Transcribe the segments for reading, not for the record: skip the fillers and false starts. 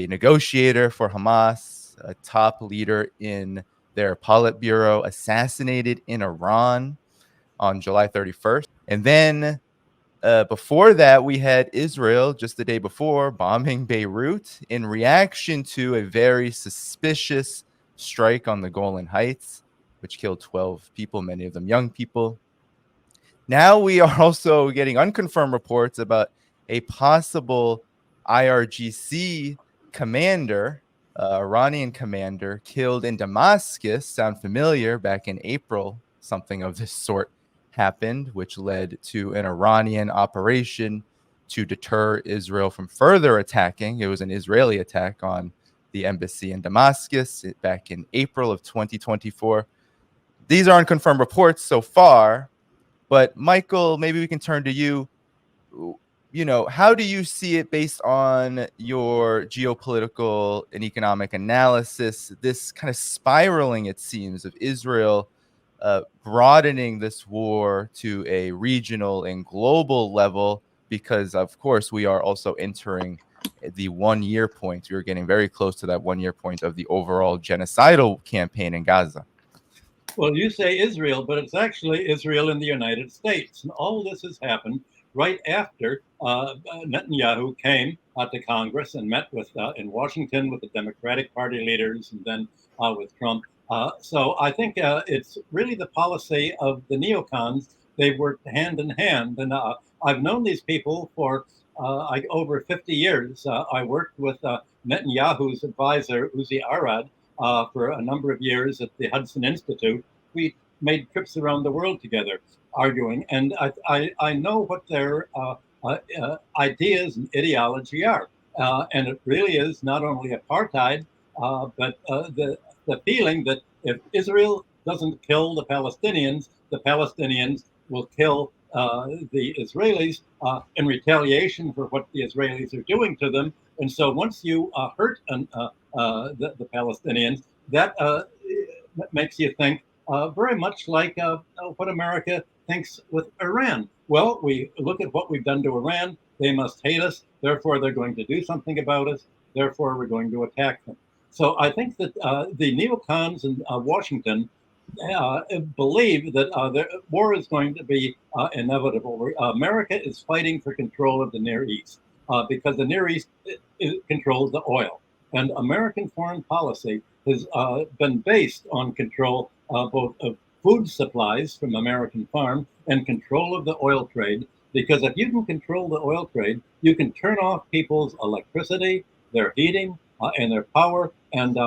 a negotiator for Hamas, a top leader in their Politburo, assassinated in Iran on July 31st. And then before that, we had Israel just the day before bombing Beirut in reaction to a very suspicious strike on the Golan Heights, which killed 12 people, many of them young people. Now we are also getting unconfirmed reports about a possible IRGC commander, Iranian commander, killed in Damascus. Sound familiar? Back in April, something of this sort happened, which led to an Iranian operation to deter Israel from further attacking. It was an Israeli attack on the embassy in Damascus back in April of 2024. These are unconfirmed reports so far. But Michael, maybe we can turn to you. How do you see it based on your geopolitical and economic analysis, this kind of spiraling, it seems, of Israel broadening this war to a regional and global level? Because, of course, we are also entering the 1 year point. We're getting very close to that 1 year point of the overall genocidal campaign in Gaza. Well, you say Israel, but it's actually Israel in the United States. And all this has happened right after Netanyahu came to Congress and met with in Washington with the Democratic Party leaders and then with Trump. So I think it's really the policy of the neocons. They've worked hand in hand. And I've known these people for over 50 years. I worked with Netanyahu's advisor, Uzi Arad, for a number of years at the Hudson Institute. We made trips around the world together arguing, and I know what their ideas and ideology are. And it really is not only apartheid, but the feeling that if Israel doesn't kill the Palestinians will kill the Israelis in retaliation for what the Israelis are doing to them. And so once you hurt the Palestinians, that makes you think very much like what America thinks with Iran. Well, we look at what we've done to Iran. They must hate us. Therefore, they're going to do something about us. Therefore, we're going to attack them. So I think that the neocons in Washington believe that the war is going to be inevitable. America is fighting for control of the Near East because the Near East controls the oil. And American foreign policy has been based on control both of food supplies from American farms and control of the oil trade. Because if you can control the oil trade, you can turn off people's electricity, their heating, and their power, and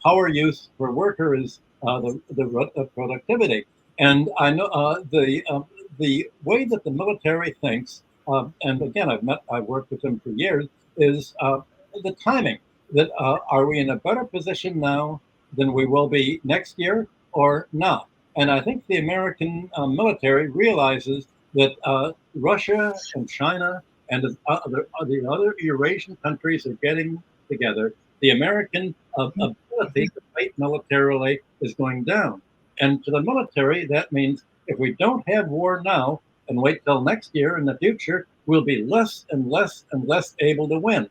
power use for workers the productivity. And I know the way that the military thinks, and again, I've worked with them for years, is the timing. That are we in a better position now than we will be next year or not? And I think the American military realizes that Russia and China and the other Eurasian countries are getting together. The American ability to fight militarily is going down. And to the military, that means if we don't have war now and wait till next year in the future, we'll be less and less and less able to win.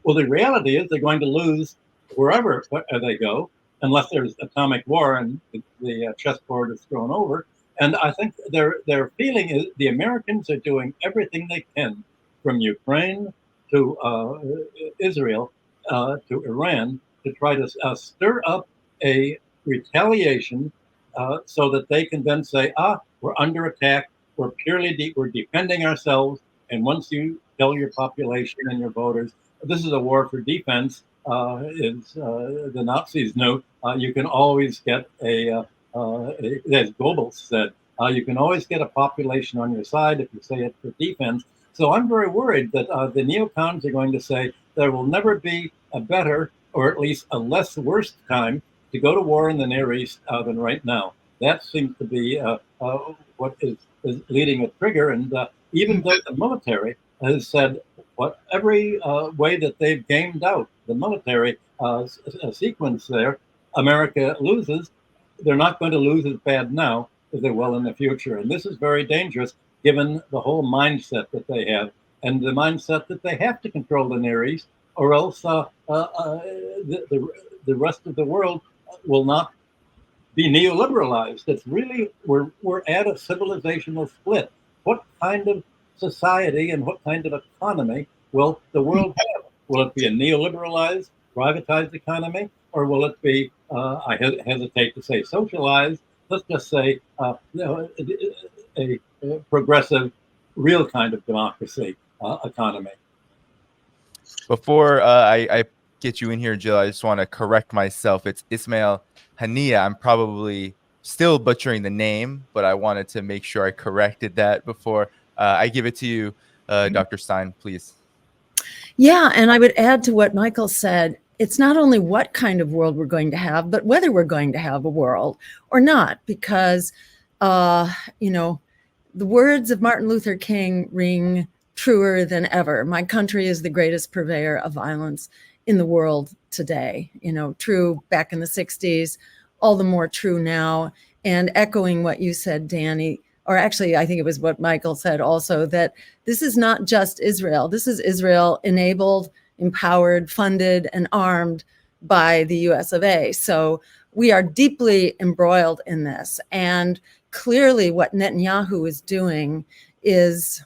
Well, the reality is they're going to lose wherever they go, unless there's atomic war and the chessboard is thrown over. And I think their feeling is the Americans are doing everything they can, from Ukraine to Israel to Iran, to try to stir up a retaliation so that they can then say, we're under attack, we're defending ourselves, and once you tell your population and your voters, this is a war for defense, the Nazis knew, you can always get as Goebbels said, you can always get a population on your side if you say it's for defense. So I'm very worried that the neocons are going to say there will never be a better, or at least a less worse time to go to war in the Near East than right now. That seems to be what is leading a trigger. And even though the military has said, every way that they've gamed out the military sequence there, America loses. They're not going to lose as bad now as they will in the future. And this is very dangerous given the whole mindset that they have and the mindset that they have to control the Near East or else the rest of the world will not be neoliberalized. It's really, we're at a civilizational split. What kind of society and what kind of economy will the world have? Will it be a neoliberalized, privatized economy, or will it be, I hesitate to say socialized, let's just say a progressive, real kind of democracy economy? Before I get you in here, Jill, I just want to correct myself. It's Ismail Hania. I'm probably still butchering the name, but I wanted to make sure I corrected that before I give it to you, Dr. Stein, please. Yeah, and I would add to what Michael said. It's not only what kind of world we're going to have, but whether we're going to have a world or not, because, you know, the words of Martin Luther King ring truer than ever. My country is the greatest purveyor of violence in the world today. You know, true back in the 60s, all the more true now. And echoing what you said, Danny, or actually, I think it was what Michael said also, that this is not just Israel. This is Israel enabled, empowered, funded, and armed by the US of A. So we are deeply embroiled in this. And clearly what Netanyahu is doing is,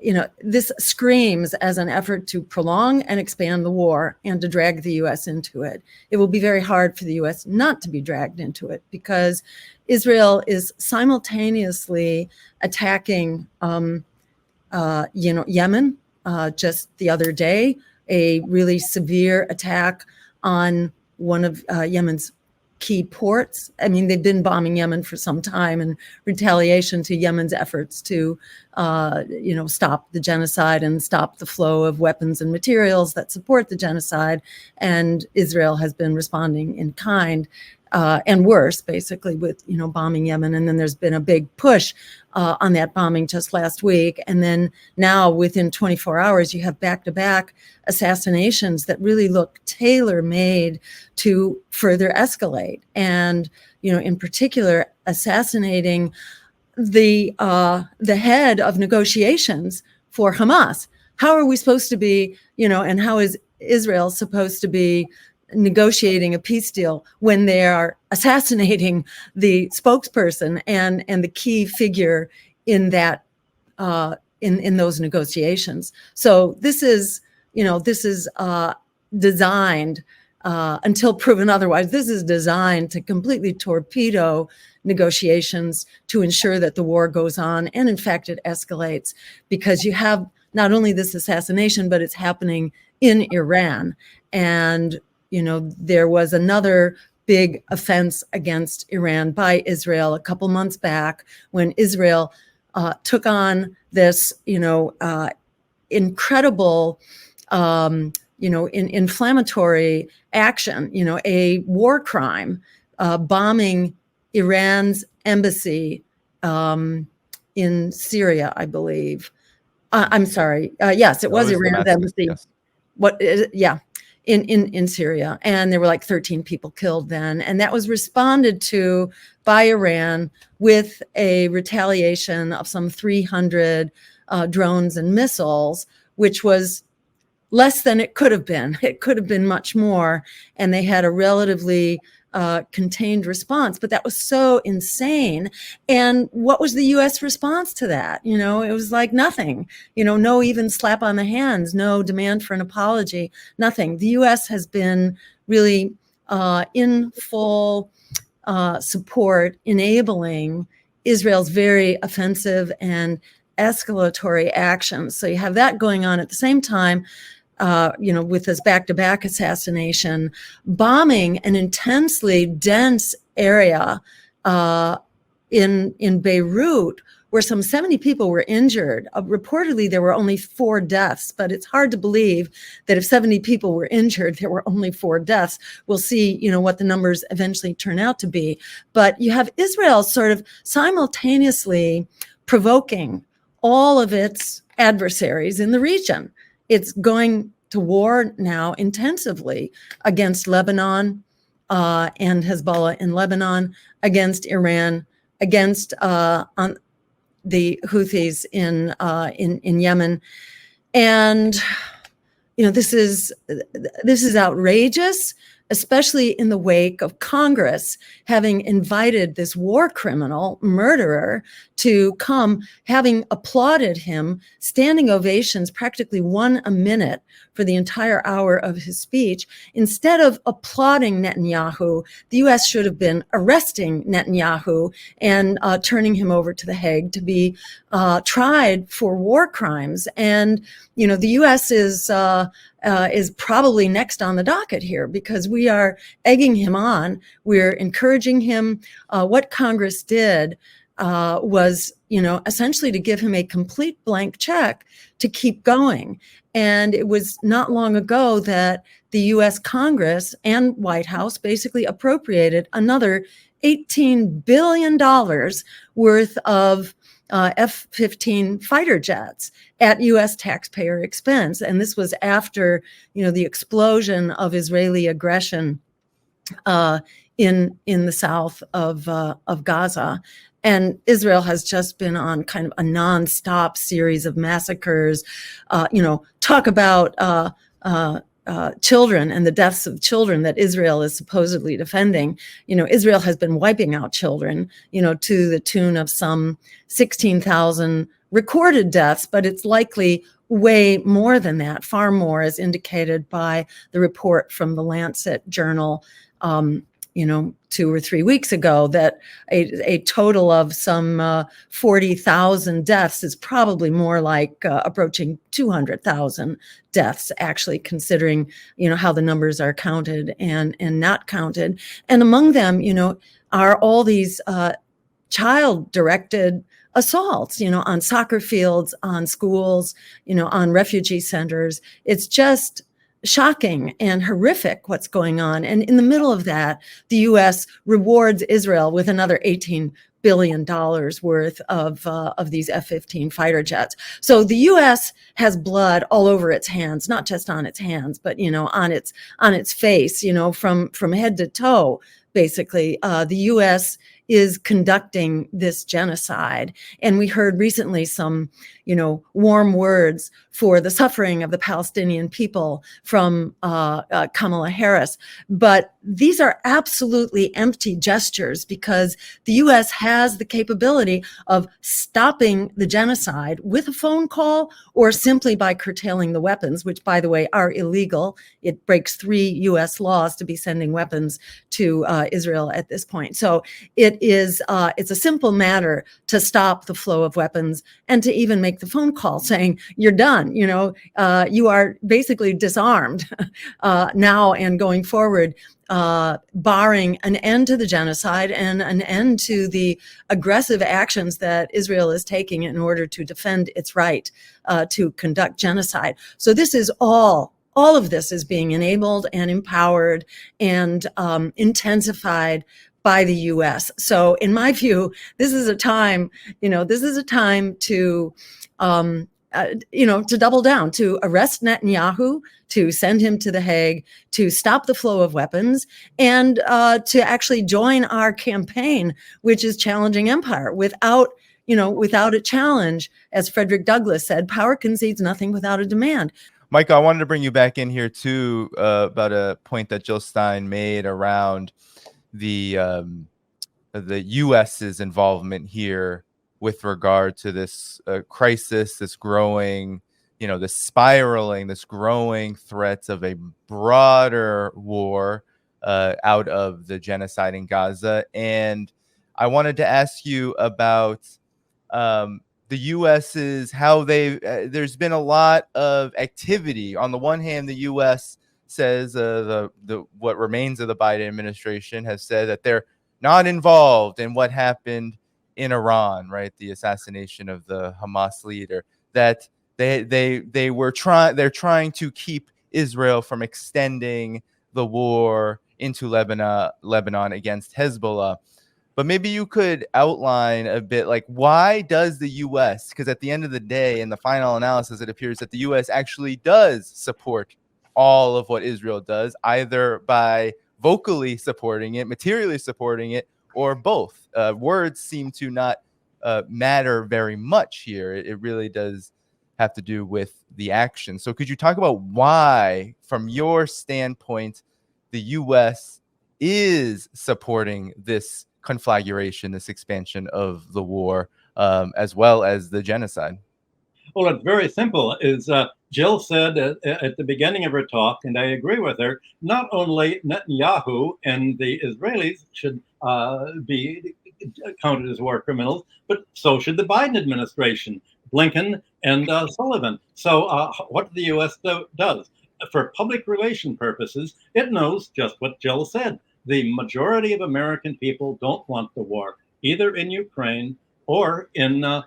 you know, this screams as an effort to prolong and expand the war and to drag the US into it. It will be very hard for the US not to be dragged into it, because Israel is simultaneously attacking, you know, Yemen. Just the other day, a really severe attack on one of Yemen's key ports. I mean, they've been bombing Yemen for some time in retaliation to Yemen's efforts to, you know, stop the genocide and stop the flow of weapons and materials that support the genocide. And Israel has been responding in kind, and worse, basically, with, you know, bombing Yemen. And then there's been a big push on that bombing just last week. And then now within 24 hours, you have back-to-back assassinations that really look tailor-made to further escalate. And, you know, in particular, assassinating the head of negotiations for Hamas. How are we supposed to be, you know, and how is Israel supposed to be negotiating a peace deal when they are assassinating the spokesperson and the key figure in that in those negotiations? So this is, you know, this is designed, until proven otherwise, this is designed to completely torpedo negotiations to ensure that the war goes on, and in fact it escalates, because you have not only this assassination, but it's happening in Iran. And you know, there was another big offense against Iran by Israel a couple months back when Israel took on this, you know, incredible, you know, inflammatory action, you know, a war crime, bombing Iran's embassy in Syria, I believe. I'm sorry. Yes, it was Iran's embassy. Yes. Yeah. In Syria, and there were like 13 people killed then, and that was responded to by Iran with a retaliation of some 300 drones and missiles, which was less than it could have been. It could have been much more, and they had a relatively contained response, but that was so insane. And what was the U.S. response to that? You know, it was like nothing, you know, no even slap on the hands, no demand for an apology, nothing. The U.S. has been really in full support, enabling Israel's very offensive and escalatory actions. So you have that going on at the same time. You know, with this back-to-back assassination, bombing an intensely dense area in Beirut, where some 70 people were injured. Reportedly, there were only 4 deaths, but it's hard to believe that if 70 people were injured, there were only 4 deaths. We'll see, you know, what the numbers eventually turn out to be. But you have Israel sort of simultaneously provoking all of its adversaries in the region. It's going to war now intensively against Lebanon and Hezbollah in Lebanon, against Iran, against on the Houthis in Yemen, and this is outrageous, especially in the wake of Congress having invited this war criminal, murderer, to come, having applauded him, standing ovations, practically one a minute for the entire hour of his speech. Instead of applauding Netanyahu, the U.S. should have been arresting Netanyahu and turning him over to The Hague to be tried for war crimes. And, the U.S. is probably next on the docket here, because we are egging him on. We're encouraging him. What Congress did was, essentially to give him a complete blank check to keep going. And it was not long ago that the U.S. Congress and White House basically appropriated another $18 billion worth of F-15 fighter jets at U.S. taxpayer expense. And this was after, the explosion of Israeli aggression in the south of Gaza. And Israel has just been on kind of a nonstop series of massacres. Talk about children and the deaths of children that Israel is supposedly defending. Israel has been wiping out children, to the tune of some 16,000 recorded deaths, but it's likely way more than that, far more, as indicated by the report from the Lancet journal, 2 or 3 weeks ago, that a total of some 40,000 deaths is probably more like approaching 200,000 deaths, actually, considering, how the numbers are counted and not counted. And among them, are all these child-directed assaults, on soccer fields, on schools, on refugee centers. It's just shocking and horrific what's going on. And in the middle of that, the U.S. rewards Israel with another $18 billion worth of these F-15 fighter jets. So the U.S. has blood all over its hands, not just on its hands, but, on its face, from head to toe. Basically, the U.S. is conducting this genocide. And we heard recently some, warm words for the suffering of the Palestinian people from Kamala Harris. But these are absolutely empty gestures, because the U.S. has the capability of stopping the genocide with a phone call or simply by curtailing the weapons, which, by the way, are illegal. It breaks 3 U.S. laws to be sending weapons to Israel at this point. So it's a simple matter to stop the flow of weapons and to even make the phone call saying, you're done. You are basically disarmed now and going forward, barring an end to the genocide and an end to the aggressive actions that Israel is taking in order to defend its right to conduct genocide. So this is all of this is being enabled and empowered and intensified by the U.S. So in my view, this is a time, to to double down, to arrest Netanyahu, to send him to The Hague, to stop the flow of weapons, and to actually join our campaign, which is challenging empire. Without a challenge, as Frederick Douglass said, power concedes nothing without a demand. Michael, I wanted to bring you back in here too about a point that Jill Stein made around the U.S.'s involvement here with regard to this crisis, this growing, this spiraling, this growing threats of a broader war out of the genocide in Gaza. And I wanted to ask you about the U.S.'s, how there's been a lot of activity. On the one hand, the U.S. says what remains of the Biden administration has said that they're not involved in what happened in Iran, right? The assassination of the Hamas leader. That they're trying to keep Israel from extending the war into Lebanon against Hezbollah. But maybe you could outline a bit, like, why does the U.S., because at the end of the day, in the final analysis, it appears that the U.S. actually does support all of what Israel does, either by vocally supporting it, materially supporting it, or both. Words seem to not matter very much here. It really does have to do with the action. So could you talk about why, from your standpoint, the U.S. is supporting this conflagration, this expansion of the war, as well as the genocide? Well, it's very simple. Is Jill said at the beginning of her talk, and I agree with her, not only Netanyahu and the Israelis should be counted as war criminals, but so should the Biden administration, Blinken and Sullivan. So what the U.S. does, for public relation purposes, it knows just what Jill said. The majority of American people don't want the war, either in Ukraine or in the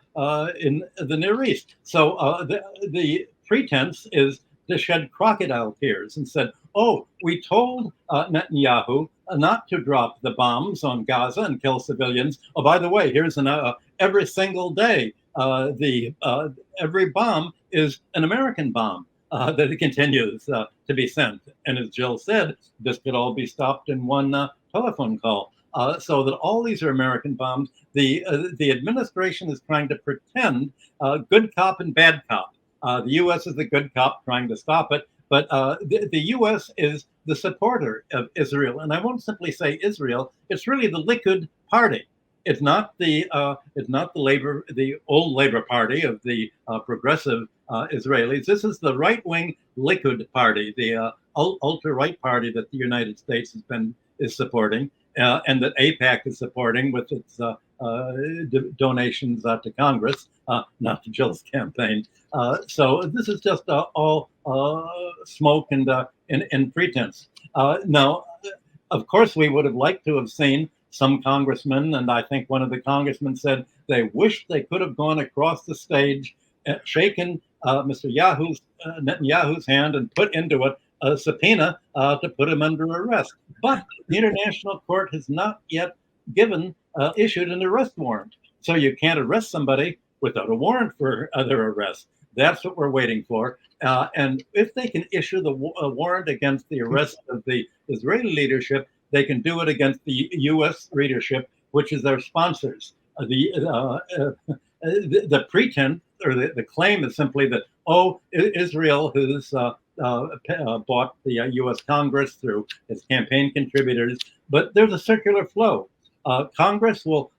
Near East. So the pretense is to shed crocodile tears and said, oh, we told Netanyahu not to drop the bombs on Gaza and kill civilians. Oh, by the way, here's every single day, every bomb is an American bomb that it continues to be sent. And as Jill said, this could all be stopped in one telephone call. So that all these are American bombs. The administration is trying to pretend good cop and bad cop. The U.S. is the good cop trying to stop it, but the U.S. is the supporter of Israel. And I won't simply say Israel. It's really the Likud party. It's not the old Labor Party of the progressive Israelis. This is the right-wing Likud party, the ultra-right party that the United States is supporting. And that AIPAC is supporting with its donations to Congress, not to Jill's campaign. So this is just all smoke and pretense. Now, of course, we would have liked to have seen some congressmen, and I think one of the congressmen said they wished they could have gone across the stage, shaken Mr. Netanyahu's hand and put into it a subpoena to put him under arrest. But the International Court has not yet issued an arrest warrant. So you can't arrest somebody without a warrant for their arrest. That's what we're waiting for. And if they can issue the warrant against the arrest of the Israeli leadership, they can do it against the U.S. leadership, which is their sponsors. The pretense or the claim is simply that, oh, Israel has bought the U.S. Congress through its campaign contributors, but there's a circular flow. Congress will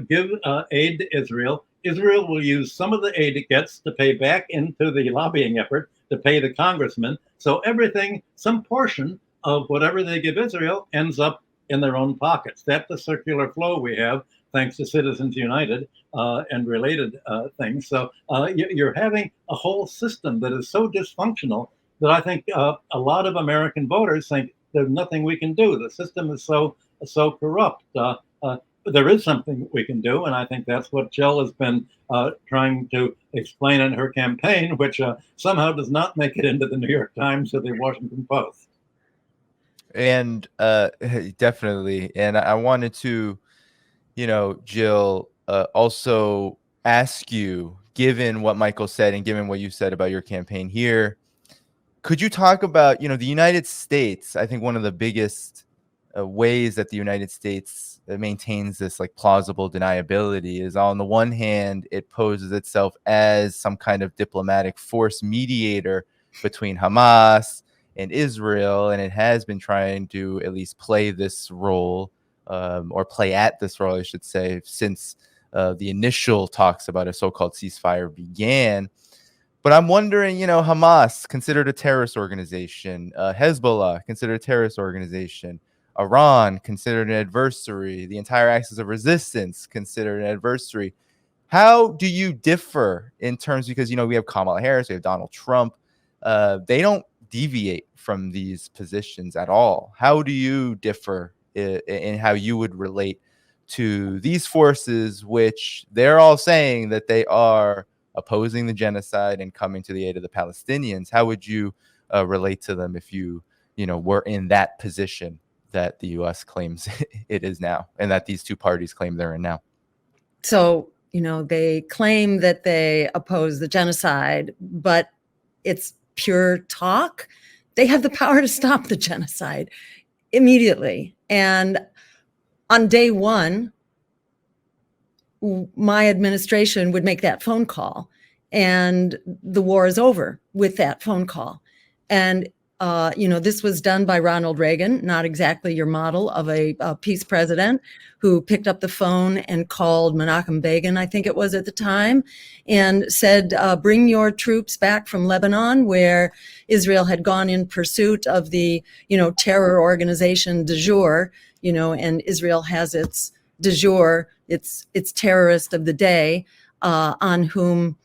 give aid to Israel. Israel will use some of the aid it gets to pay back into the lobbying effort to pay the congressmen. So everything, some portion of whatever they give Israel ends up in their own pockets. That's the circular flow we have, thanks to Citizens United and related things. So you're having a whole system that is so dysfunctional that I think a lot of American voters think there's nothing we can do. The system is so corrupt. But there is something we can do, and I think that's what Jill has been trying to explain in her campaign, which somehow does not make it into the New York Times or the Washington Post. And definitely. And I wanted to, Jill, also ask you, given what Michael said and given what you said about your campaign here, could you talk about, the United States? I think one of the biggest ways that the United States maintains this like plausible deniability is, on the one hand, it poses itself as some kind of diplomatic force mediator between Hamas and Israel, and it has been trying to at least play this role, or play at this role, I should say, since the initial talks about a so-called ceasefire began. But I'm wondering, Hamas, considered a terrorist organization, Hezbollah, considered a terrorist organization, Iran, considered an adversary, the entire axis of resistance, considered an adversary. How do you differ in terms, because, we have Kamala Harris, we have Donald Trump. They don't deviate from these positions at all. How do you differ in how you would relate to these forces, which they're all saying that they are opposing the genocide and coming to the aid of the Palestinians? How would you relate to them if you were in that position that the U.S. claims it is now, and that these two parties claim they're in now? So, they claim that they oppose the genocide, but it's pure talk. They have the power to stop the genocide immediately. And on day one, my administration would make that phone call. and the war is over with that phone call. And this was done by Ronald Reagan, not exactly your model of a peace president, who picked up the phone and called Menachem Begin, I think it was at the time, and said, bring your troops back from Lebanon, where Israel had gone in pursuit of the, terror organization du jour, and Israel has its du jour, its terrorist of the day, on whom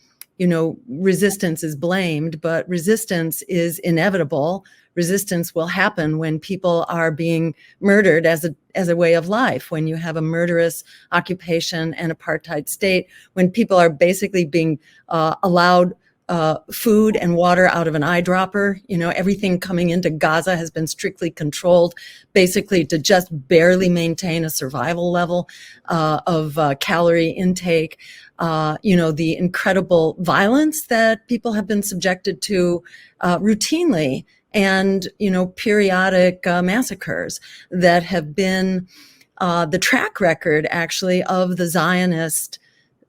resistance is blamed, but resistance is inevitable. Resistance will happen when people are being murdered as a way of life, when you have a murderous occupation and apartheid state, when people are basically being allowed food and water out of an eyedropper. Everything coming into Gaza has been strictly controlled, basically to just barely maintain a survival level of calorie intake. The incredible violence that people have been subjected to routinely, and, periodic massacres that have been the track record, actually, of the Zionist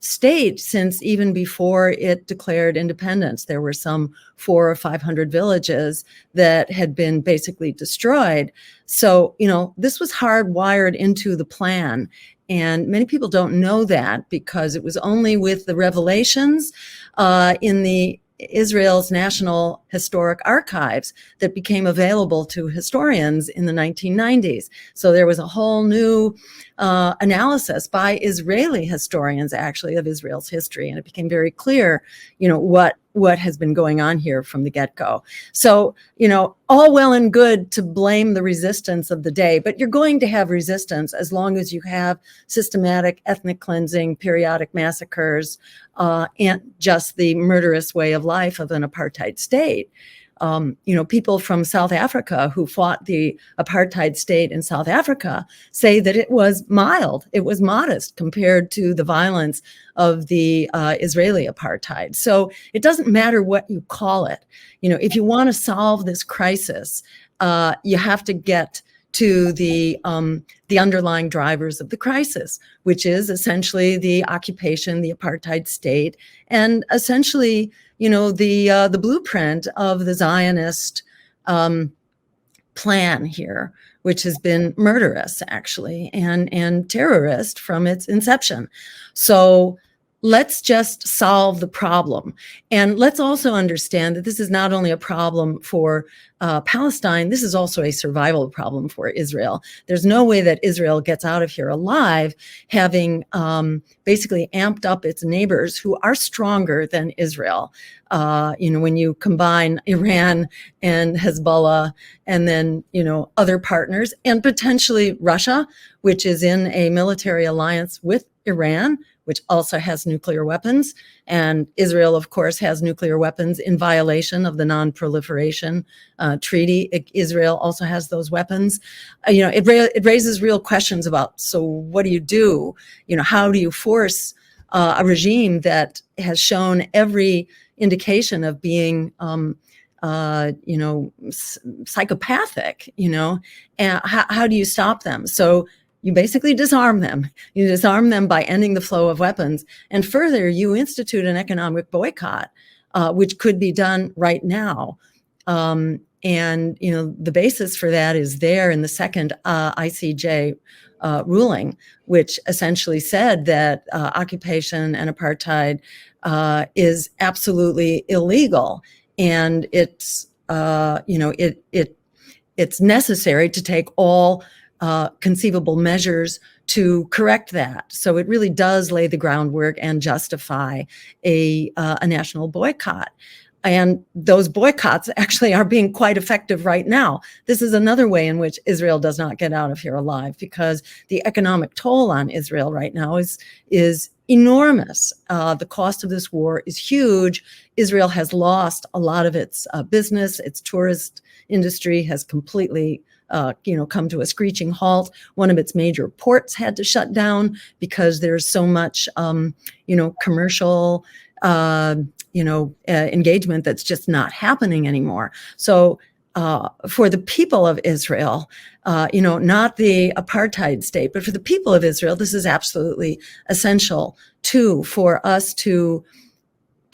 state since even before it declared independence. There were some 400 or 500 villages that had been basically destroyed. So, this was hardwired into the plan. And many people don't know that, because it was only with the revelations in the Israel's National Historic Archives that became available to historians in the 1990s. So there was a whole new analysis by Israeli historians, actually, of Israel's history, and it became very clear, what has been going on here from the get-go. So, all well and good to blame the resistance of the day, but you're going to have resistance as long as you have systematic ethnic cleansing, periodic massacres, and just the murderous way of life of an apartheid state. People from South Africa who fought the apartheid state in South Africa say that it was mild, it was modest compared to the violence of the Israeli apartheid. So it doesn't matter what you call it. If you want to solve this crisis, you have to get to the underlying drivers of the crisis, which is essentially the occupation, the apartheid state, and essentially, the blueprint of the Zionist plan here, which has been murderous, actually, and terrorist from its inception. So let's just solve the problem. And let's also understand that this is not only a problem for Palestine, this is also a survival problem for Israel. There's no way that Israel gets out of here alive, having basically amped up its neighbors who are stronger than Israel. When you combine Iran and Hezbollah, and then, other partners, and potentially Russia, which is in a military alliance with Iran, which also has nuclear weapons. And Israel, of course, has nuclear weapons in violation of the non-proliferation treaty. Israel also has those weapons. It raises real questions about, so what do you do? How do you force a regime that has shown every indication of being psychopathic, and how do you stop them? So you basically disarm them. You disarm them by ending the flow of weapons. And further, you institute an economic boycott, which could be done right now. And, the basis for that is there in the second ICJ ruling, which essentially said that occupation and apartheid is absolutely illegal. And it's, it's necessary to take all conceivable measures to correct that. So it really does lay the groundwork and justify a national boycott. And those boycotts actually are being quite effective right now. This is another way in which Israel does not get out of here alive, because the economic toll on Israel right now is enormous. The cost of this war is huge. Israel has lost a lot of its business. Its tourist industry has completely come to a screeching halt. One of its major ports had to shut down because there's so much, commercial, engagement that's just not happening anymore. So for the people of Israel, not the apartheid state, but for the people of Israel, this is absolutely essential too, for us to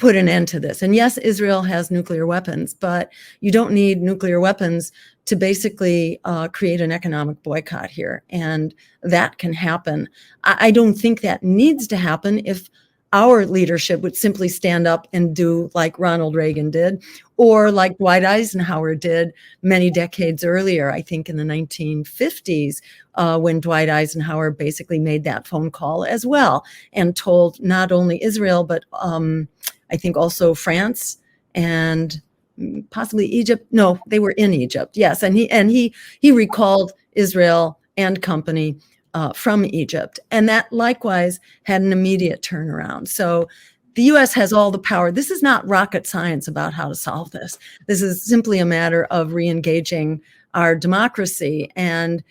put an end to this. And yes, Israel has nuclear weapons, but you don't need nuclear weapons to basically create an economic boycott here. And that can happen. I don't think that needs to happen if our leadership would simply stand up and do like Ronald Reagan did, or like Dwight Eisenhower did many decades earlier, I think in the 1950s, when Dwight Eisenhower basically made that phone call as well and told not only Israel, but I think also France and possibly Egypt. No, they were in Egypt. Yes, and he recalled Israel and company from Egypt, and that likewise had an immediate turnaround. So the U.S. has all the power. This is not rocket science about how to solve this. This is simply a matter of re-engaging our democracy and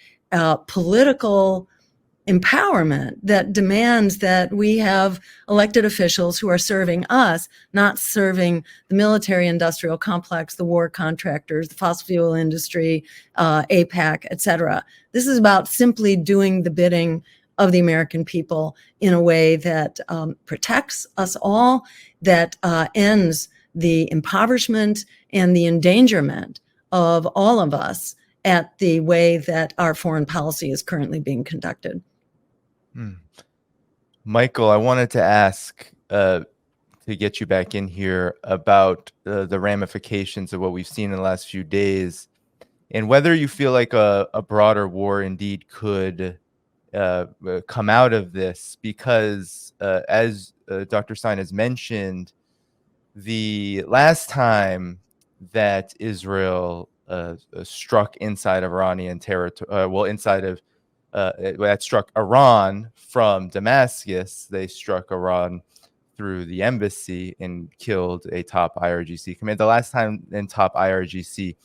political empowerment that demands that we have elected officials who are serving us, not serving the military industrial complex, the war contractors, the fossil fuel industry, APAC, et cetera. This is about simply doing the bidding of the American people in a way that protects us all, that ends the impoverishment and the endangerment of all of us at the way that our foreign policy is currently being conducted. Michael, I wanted to ask to get you back in here about the ramifications of what we've seen in the last few days, and whether you feel like a broader war indeed could come out of this, because as Dr. Stein has mentioned, the last time that Israel struck inside of Iranian territory, inside of that struck Iran from Damascus, they struck Iran through the embassy and killed a top IRGC commander. The last time top IRGC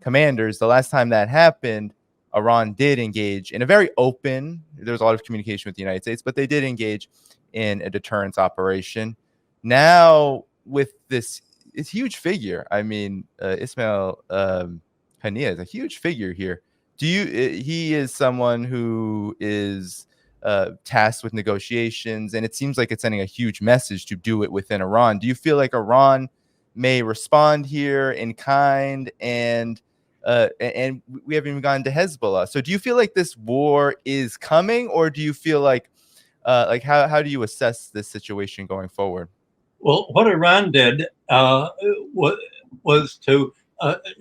commanders, the last time that happened, Iran did engage in a very open, there was a lot of communication with the United States, but they did engage in a deterrence operation. Now, with this huge figure, I mean, Ismail Haniyeh is a huge figure here. He is someone who is tasked with negotiations, and it seems like it's sending a huge message to do it within Iran. Do you feel like Iran may respond here in kind, and we haven't even gotten to Hezbollah? So do you feel like this war is coming, or do you feel like how do you assess this situation going forward? Well, what Iran did was to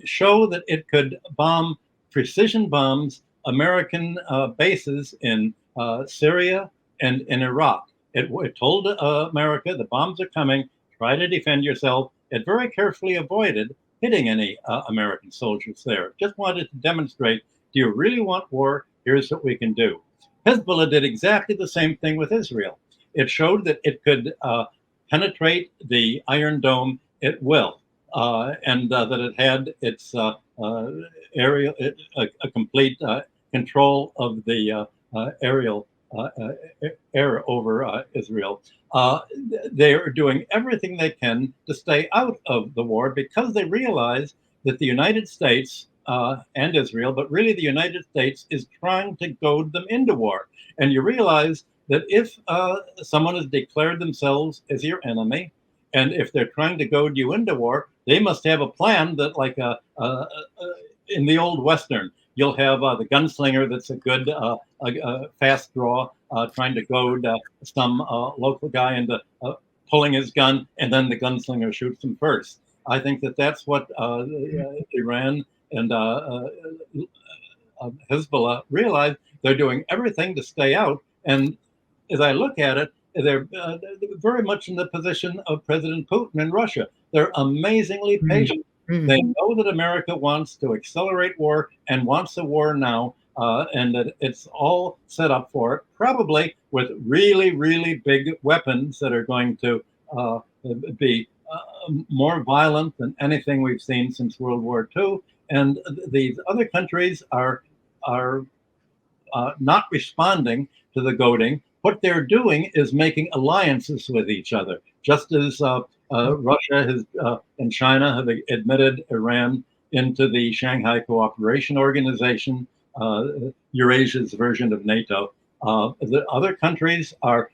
show that it could bomb precision bombs American bases in Syria and in Iraq. It told America the bombs are coming, try to defend yourself. It very carefully avoided hitting any American soldiers there. Just wanted to demonstrate, do you really want war? Here's what we can do. Hezbollah did exactly the same thing with Israel. It showed that it could penetrate the Iron Dome at will, and that it had its aerial, a complete control of the aerial air over Israel. They are doing everything they can to stay out of the war because they realize that the United States and Israel, but really the United States, is trying to goad them into war. And you realize that if someone has declared themselves as your enemy, and if they're trying to goad you into war, they must have a plan that, like in the old Western, you'll have the gunslinger that's a good fast draw, trying to goad some local guy into pulling his gun, and then the gunslinger shoots him first. I think that that's what Iran and Hezbollah realized. They're doing everything to stay out. And as I look at it, they're very much in the position of President Putin in Russia. They're amazingly patient. Mm-hmm. They know that America wants to accelerate war and wants a war now, and that it's all set up for it, probably with really, really big weapons that are going to be more violent than anything we've seen since World War II. And these other countries are not responding to the goading. What they're doing is making alliances with each other, just as Russia and China have admitted Iran into the Shanghai Cooperation Organization, Eurasia's version of NATO. The other countries are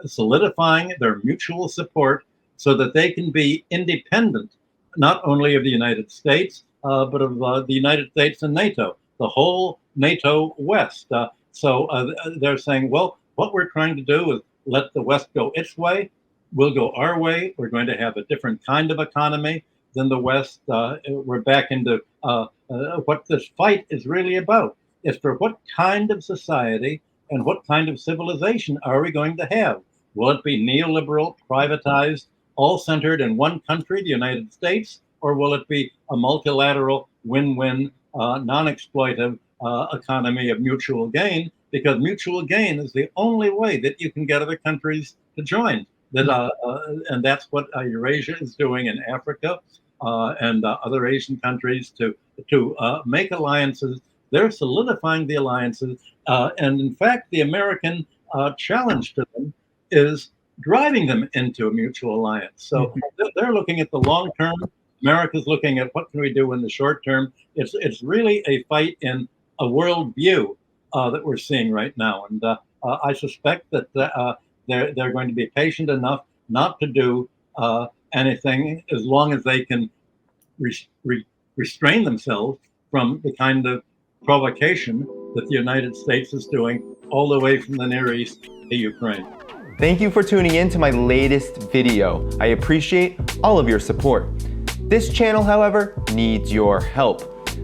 solidifying their mutual support so that they can be independent, not only of the United States, but of the United States and NATO, the whole NATO West. So they're saying, well, what we're trying to do is let the West go its way. We'll go our way. We're going to have a different kind of economy than the West. We're back into what this fight is really about. Is for what kind of society and what kind of civilization are we going to have? Will it be neoliberal, privatized, all centered in one country, the United States, or will it be a multilateral, win-win, non-exploitive economy of mutual gain? Because mutual gain is the only way that you can get other countries to join. And that's what Eurasia is doing in Africa and other Asian countries to make alliances. They're solidifying the alliances. And in fact, the American challenge to them is driving them into a mutual alliance. So they're looking at the long term. America's looking at what can we do in the short term. It's really a fight in a world view that we're seeing right now. And I suspect that they're going to be patient enough not to do anything as long as they can restrain themselves from the kind of provocation that the United States is doing all the way from the Near East to Ukraine. Thank you for tuning in to my latest video. I appreciate all of your support. This channel, however, needs your help.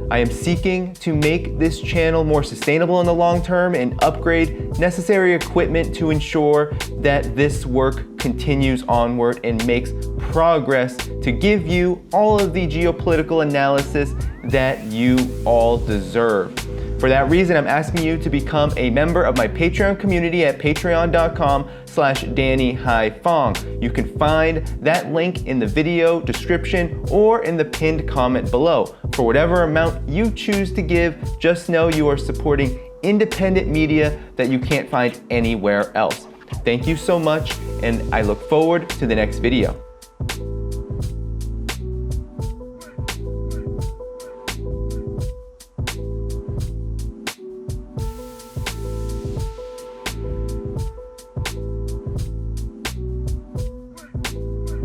I am seeking to make this channel more sustainable in the long term and upgrade necessary equipment to ensure that this work continues onward and makes progress to give you all of the geopolitical analysis that you all deserve. For that reason, I'm asking you to become a member of my Patreon community at patreon.com/DannyDhaiphong. You can find that link in the video description or in the pinned comment below. For whatever amount you choose to give, just know you are supporting independent media that you can't find anywhere else. Thank you so much, and I look forward to the next video.